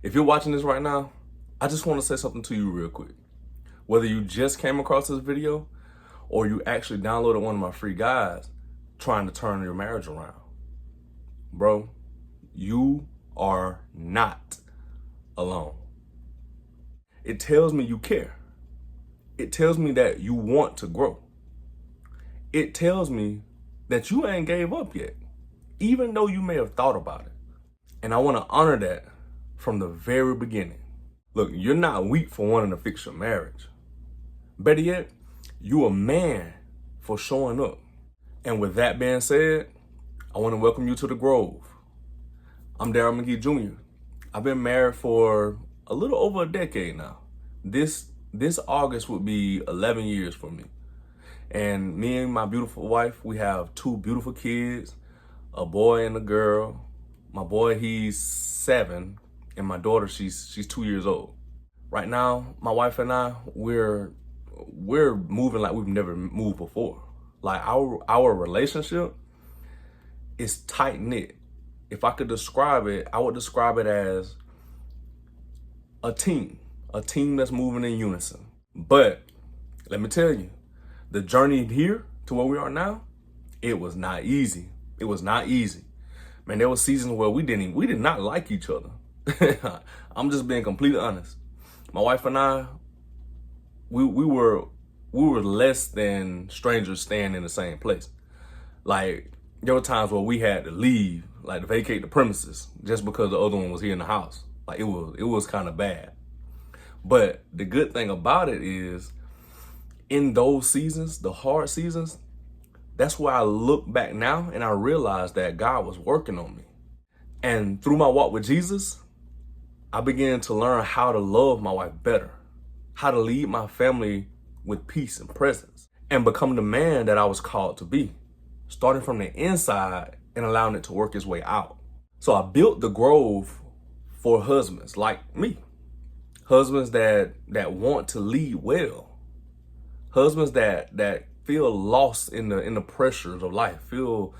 If you're watching this right now, I just want to say something to you real quick. Whether you just came across this video or you actually downloaded one of my free guides trying to turn your marriage around, bro, you are not alone. It tells me you care. It tells me that you want to grow. It tells me that you ain't gave up yet, even though you may have thought about it. And I want to honor that from the very beginning. Look, you're not weak for wanting to fix your marriage. Better yet, you a man for showing up. And with that being said, I want to welcome you to the Grove. I'm Darryl McGee Jr. I've been married for a little over a decade now. This August would be 11 years for me. And me and my beautiful wife, we have two beautiful kids, a boy and a girl. My boy, he's 7, and my daughter, she's 2 years old. Right now, my wife and I, we're moving like we've never moved before. Like our relationship is tight knit. If I could describe it, I would describe it as a team that's moving in unison. But let me tell you, the journey here to where we are now, it was not easy. It was not easy. Man, there were seasons where we did not like each other. I'm just being completely honest. My wife and I, we were less than strangers staying in the same place. Like, there were times where we had to leave, like to vacate the premises, just because the other one was here in the house. Like, it was kind of bad. But the good thing about it is, in those seasons, the hard seasons, that's where I look back now and I realize that God was working on me. And through my walk with Jesus, I began to learn how to love my wife better, how to lead my family with peace and presence, and become the man that I was called to be, starting from the inside and allowing it to work its way out. So I built the Grove for husbands like me, husbands that want to lead well, husbands that feel lost in the pressures of life, feel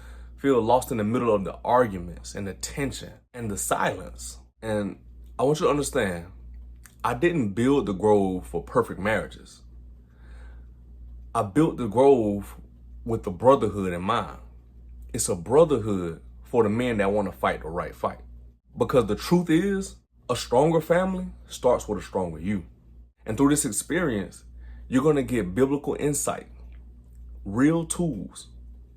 lost in the middle of the arguments and the tension and the silence. And I want you to understand, I didn't build the Grove for perfect marriages. I built the Grove with the brotherhood in mind. It's a brotherhood for the men that want to fight the right fight. Because the truth is, a stronger family starts with a stronger you. And through this experience, you're going to get biblical insight, real tools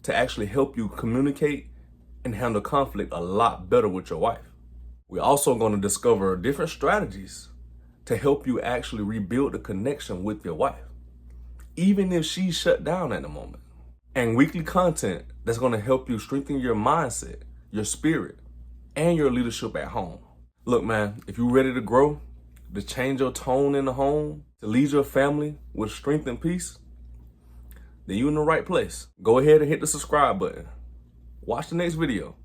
to actually help you communicate and handle conflict a lot better with your wife. We're also going to discover different strategies to help you actually rebuild the connection with your wife, even if she's shut down at the moment. And weekly content that's going to help you strengthen your mindset, your spirit, and your leadership at home. Look, man, if you're ready to grow, to change your tone in the home, to lead your family with strength and peace, then you're in the right place. Go ahead and hit the subscribe button. Watch the next video.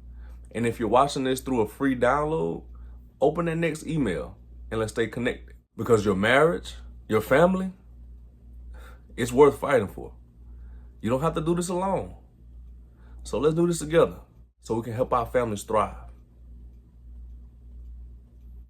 And if you're watching this through a free download, open that next email and let's stay connected. Because your marriage, your family, it's worth fighting for. You don't have to do this alone. So let's do this together so we can help our families thrive.